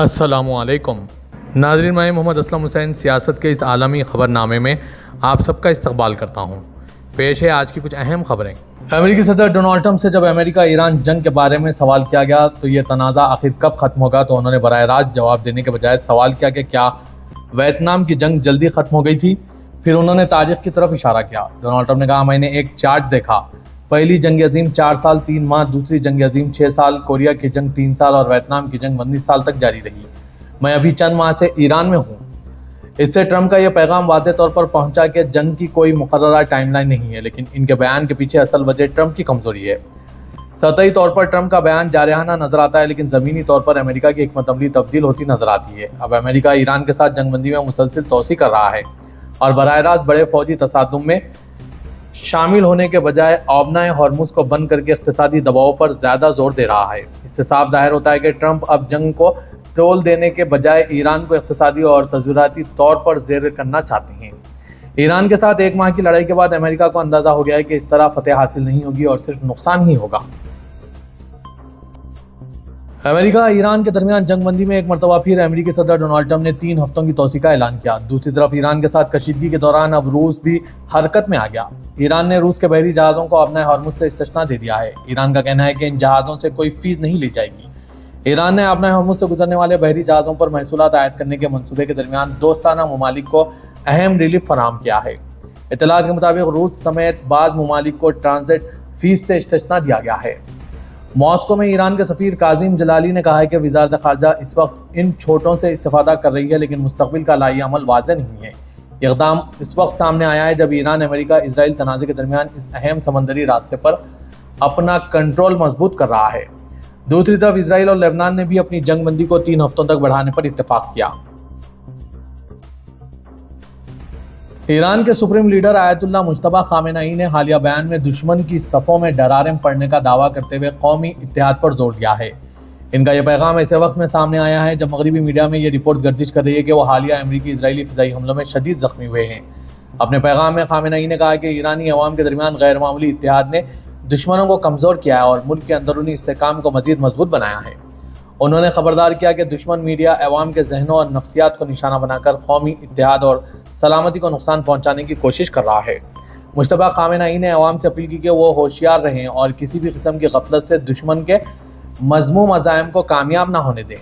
السلام علیکم ناظرین، میں محمد اسلم حسین سیاست کے اس عالمی خبر نامے میں آپ سب کا استقبال کرتا ہوں۔ پیش ہے آج کی کچھ اہم خبریں۔ امریکی صدر ڈونلڈ ٹرمپ سے جب امریکہ ایران جنگ کے بارے میں سوال کیا گیا تو یہ تنازع آخر کب ختم ہوگا، تو انہوں نے براہ راست جواب دینے کے بجائے سوال کیا کہ کیا ویتنام کی جنگ جلدی ختم ہو گئی تھی۔ پھر انہوں نے تاریخ کی طرف اشارہ کیا۔ ڈونلڈ ٹرمپ نے کہا، میں نے ایک چارٹ دیکھا، پہلی جنگ عظیم 4 سال 3 ماہ، دوسری جنگ عظیم 6 سال، کوریا کی جنگ 3 سال اور ویتنام کی جنگ 19 سال تک جاری رہی۔ میں ابھی چند ماہ سے ایران میں ہوں۔ اس سے ٹرمپ کا یہ پیغام واضح طور پر پہنچا کہ جنگ کی کوئی مقررہ ٹائم لائن نہیں ہے، لیکن ان کے بیان کے پیچھے اصل وجہ ٹرمپ کی کمزوری ہے۔ سطحی طور پر ٹرمپ کا بیان جارحانہ نظر آتا ہے، لیکن زمینی طور پر امریکہ کی حکمت عملی تبدیل ہوتی نظر آتی ہے۔ اب امریکہ ایران کے ساتھ جنگ بندی میں مسلسل توسیع کر رہا ہے اور براہ راست بڑے فوجی تصادم میں شامل ہونے کے بجائے آبنائے ہارمز کو بند کر کے اقتصادی دباؤ پر زیادہ زور دے رہا ہے۔ اس سے صاف ظاہر ہوتا ہے کہ ٹرمپ اب جنگ کو تول دینے کے بجائے ایران کو اقتصادی اور تجارتی طور پر زیر کرنا چاہتے ہیں۔ ایران کے ساتھ 1 ماہ کی لڑائی کے بعد امریکہ کو اندازہ ہو گیا ہے کہ اس طرح فتح حاصل نہیں ہوگی اور صرف نقصان ہی ہوگا۔ امریکہ ایران کے درمیان جنگ بندی میں ایک مرتبہ پھر امریکی صدر ڈونلڈ ٹرمپ نے 3 ہفتوں کی توسیع کا اعلان کیا۔ دوسری طرف ایران کے ساتھ کشیدگی کے دوران اب روس بھی حرکت میں آ گیا۔ ایران نے روس کے بحری جہازوں کو اپنے ہارمز سے استثناء دے دیا ہے۔ ایران کا کہنا ہے کہ ان جہازوں سے کوئی فیس نہیں لی جائے گی۔ ایران نے اپنے ہارمز سے گزرنے والے بحری جہازوں پر محصولات عائد کرنے کے منصوبے کے درمیان دوستانہ ممالک کو اہم ریلیف فراہم کیا ہے۔ اطلاعات کے مطابق روس سمیت بعض ممالک کو ٹرانزٹ فیس سے استثناء دیا گیا ہے۔ ماسکو میں ایران کے سفیر کاظم جلالی نے کہا ہے کہ وزارت خارجہ اس وقت ان چھوٹوں سے استفادہ کر رہی ہے، لیکن مستقبل کا لائحہ عمل واضح نہیں ہے۔ یہ اقدام اس وقت سامنے آیا ہے جب ایران امریکہ اسرائیل تنازع کے درمیان اس اہم سمندری راستے پر اپنا کنٹرول مضبوط کر رہا ہے۔ دوسری طرف اسرائیل اور لبنان نے بھی اپنی جنگ بندی کو 3 ہفتوں تک بڑھانے پر اتفاق کیا۔ ایران کے سپریم لیڈر آیت اللہ مجتبی خامنہ ای نے حالیہ بیان میں دشمن کی صفوں میں ڈرارم پڑنے کا دعویٰ کرتے ہوئے قومی اتحاد پر زور دیا ہے۔ ان کا یہ پیغام ایسے وقت میں سامنے آیا ہے جب مغربی میڈیا میں یہ رپورٹ گردش کر رہی ہے کہ وہ حالیہ امریکی اسرائیلی فضائی حملوں میں شدید زخمی ہوئے ہیں۔ اپنے پیغام میں خامنہ ای نے کہا کہ ایرانی عوام کے درمیان غیر معمولی اتحاد نے دشمنوں کو کمزور کیا ہے اور ملک کے اندرونی استحکام کو مزید مضبوط بنایا ہے۔ انہوں نے خبردار کیا کہ دشمن میڈیا عوام کے ذہنوں اور نفسیات کو نشانہ بنا کر قومی اتحاد اور سلامتی کو نقصان پہنچانے کی کوشش کر رہا ہے۔ مجتبی خامنہ ای نے عوام سے اپیل کی کہ وہ ہوشیار رہیں اور کسی بھی قسم کی غفلت سے دشمن کے مذموم عزائم کو کامیاب نہ ہونے دیں۔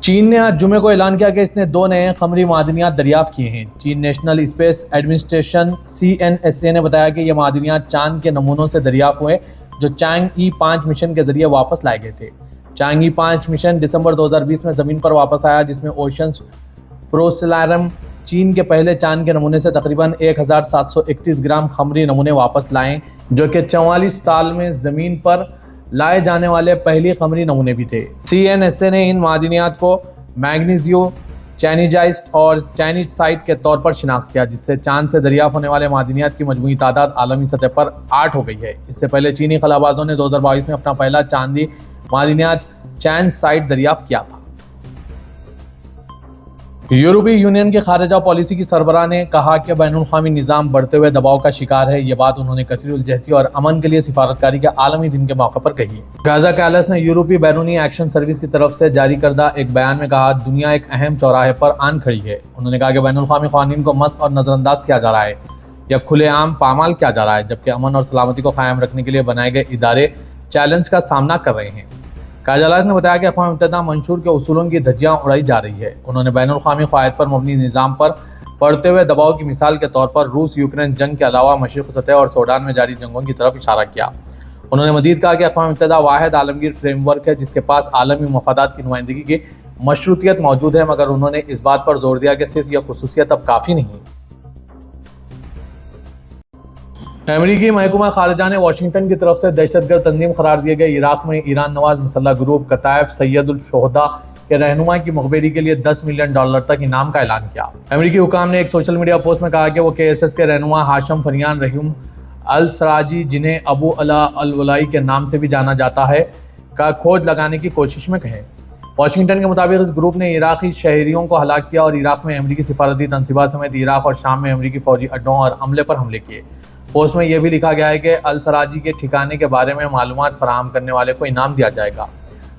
چین نے آج جمعے کو اعلان کیا کہ اس نے 2 نئے قمری معدنیات دریافت کیے ہیں۔ چین نیشنل اسپیس ایڈمنسٹریشن CNSA نے بتایا کہ یہ معدنیات چاند کے نمونوں سے دریافت ہوئے جو چانگ ای 5 مشن کے ذریعے واپس لائے گئے تھے۔ چانگ ای 5 مشن دسمبر 2020 میں زمین پر واپس آیا، جس میں اوشنز پروسیلارم چین کے پہلے چاند کے نمونے سے تقریباً 1731 گرام قمری نمونے واپس لائیں، جو کہ 44 سال میں زمین پر لائے جانے والے پہلی قمری نمونے بھی تھے۔ CNSA نے ان معدنیات کو میگنیزیو چینیجائسٹ اور چینیسائٹ کے طور پر شناخت کیا، جس سے چاند سے دریافت ہونے والے معدنیات کی مجموعی تعداد عالمی سطح پر 8 ہو گئی ہے۔ اس سے پہلے چینی خلابازوں نے 2022 میں اپنا پہلا چاندی معدنیات چینیسائٹ دریافت کیا تھا۔ یورپی یونین کی خارجہ پالیسی کی سربراہ نے کہا کہ بین الاقوامی نظام بڑھتے ہوئے دباؤ کا شکار ہے۔ یہ بات انہوں نے کثیر الجہتی اور امن کے لیے سفارتکاری کے عالمی دن کے موقع پر کہی۔ کاجا کیلس نے یورپی بیرونی ایکشن سروس کی طرف سے جاری کردہ ایک بیان میں کہا، دنیا ایک اہم چوراہے پر آن کھڑی ہے۔ انہوں نے کہا کہ بین الاقوامی قوانین کو مسخ اور نظر انداز کیا جا رہا ہے یا کھلے عام پامال کیا جا رہا ہے، جبکہ امن اور سلامتی کو قائم رکھنے کے لیے بنائے گئے ادارے چیلنج کا سامنا کر رہے ہیں۔ کاجالاس نے بتایا کہ اقوام متحدہ منشور کے اصولوں کی دھجیاں اڑائی جا رہی ہے۔ انہوں نے بین الاقوامی قواعد پر مبنی نظام پر بڑھتے ہوئے دباؤ کی مثال کے طور پر روس یوکرین جنگ کے علاوہ مشرق سطح اور سوڈان میں جاری جنگوں کی طرف اشارہ کیا۔ انہوں نے مزید کہا کہ اقوام متحدہ واحد عالمگیر فریم ورک ہے جس کے پاس عالمی مفادات کی نمائندگی کی مشروطیت موجود ہے، مگر انہوں نے اس بات پر زور دیا کہ صرف یہ خصوصیت اب کافی نہیں۔ امریکی محکمہ خارجہ نے واشنگٹن کی طرف سے دہشت گرد تنظیم قرار دیے گئے عراق میں ایران نواز مسلح گروپ کتائب سید الشہداء کے رہنما کی مخبری کے لیے $10 ملین تک انعام کا اعلان کیا۔ امریکی حکام نے ایک سوشل میڈیا پوسٹ میں کہا کہ وہ KSS کے رہنما ہاشم فریان رحیم السراجی، جنہیں ابو علا الولائی کے نام سے بھی جانا جاتا ہے، کا کھوج لگانے کی کوشش میں ہیں۔ واشنگٹن کے مطابق اس گروپ نے عراقی شہریوں کو ہلاک کیا اور عراق میں امریکی سفارتی تنصیبات سمیت عراق اور شام میں امریکی فوجی اڈوں اور عملے پر حملے کیے۔ پوسٹ میں یہ بھی لکھا گیا ہے کہ السراجی کے ٹھکانے کے بارے میں معلومات فراہم کرنے والے کو انعام دیا جائے گا۔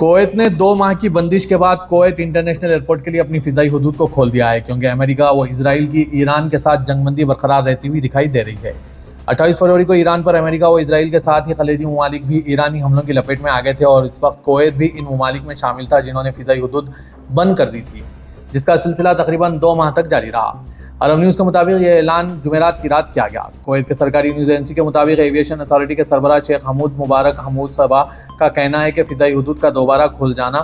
کویت نے 2 ماہ کی بندش کے بعد کویت انٹرنیشنل ایئرپورٹ کے لیے اپنی فضائی حدود کو کھول دیا ہے، کیونکہ امریکہ و اسرائیل کی ایران کے ساتھ جنگ بندی برقرار رہتی ہوئی دکھائی دے رہی ہے۔ 28 فروری کو ایران پر امریکہ و اسرائیل کے ساتھ ہی خلیجی ممالک بھی ایرانی حملوں کی لپیٹ میں آ گئے تھے، اور اس وقت کویت بھی ان ممالک میں شامل تھا جنہوں نے فضائی حدود بند کر دی تھی، جس کا سلسلہ تقریباً 2 ماہ تک جاری رہا۔ عرب نیوز کے مطابق یہ اعلان جمعرات کی رات کیا گیا۔ کویت کے سرکاری نیوز ایجنسی کے مطابق ایویشن اتھارٹی کے سربراہ شیخ حمود مبارک حمود صبا کا کہنا ہے کہ فضائی حدود کا دوبارہ کھل جانا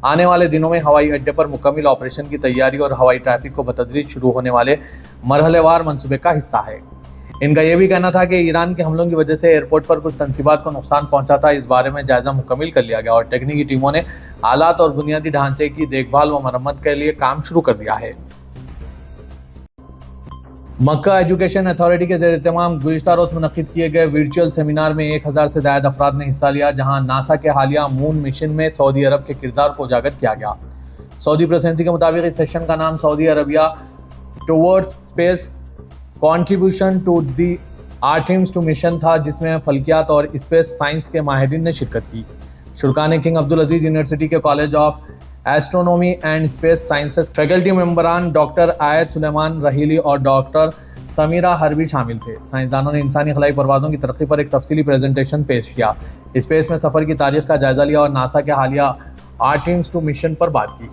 آنے والے دنوں میں ہوائی اڈے پر مکمل آپریشن کی تیاری اور ہوائی ٹریفک کو بتدریج شروع ہونے والے مرحلے وار منصوبے کا حصہ ہے۔ ان کا یہ بھی کہنا تھا کہ ایران کے حملوں کی وجہ سے ایئرپورٹ پر کچھ تنصیبات کو نقصان پہنچا تھا۔ اس بارے میں جائزہ مکمل کر لیا گیا اور ٹیکنیکی ٹیموں نے آلات اور بنیادی ڈھانچے کی دیکھ بھال و مرمت کے لیے کام شروع کر دیا ہے۔ مکہ ایجوکیشن اتھارٹی کے زیر اہتمام گزشتہ روز منعقد کیے گئے ورچوئل سیمینار میں 1000 سے زائد افراد نے حصہ لیا، جہاں ناسا کے حالیہ مون مشن میں سعودی عرب کے کردار کو اجاگر کیا گیا۔ سعودی پریس ایجنسی کے مطابق اس سیشن کا نام Saudi Arabia towards space contribution to the Artemis 2 mission تھا، جس میں فلکیات اور اسپیس سائنس کے ماہرین نے شرکت کی۔ شرکاء کنگ عبدالعزیز یونیورسٹی کے college of astronomy and space sciences faculty ممبران ڈاکٹر آیت سلیمان رحیلی اور ڈاکٹر سمیرہ حربی شامل تھے۔ سائنسدانوں نے انسانی خلائی پروازوں کی ترقی پر ایک تفصیلی پریزنٹیشن پیش کیا، اسپیس میں سفر کی تاریخ کا جائزہ لیا اور ناسا کے حالیہ آرٹیمس 2 مشن پر بات کی۔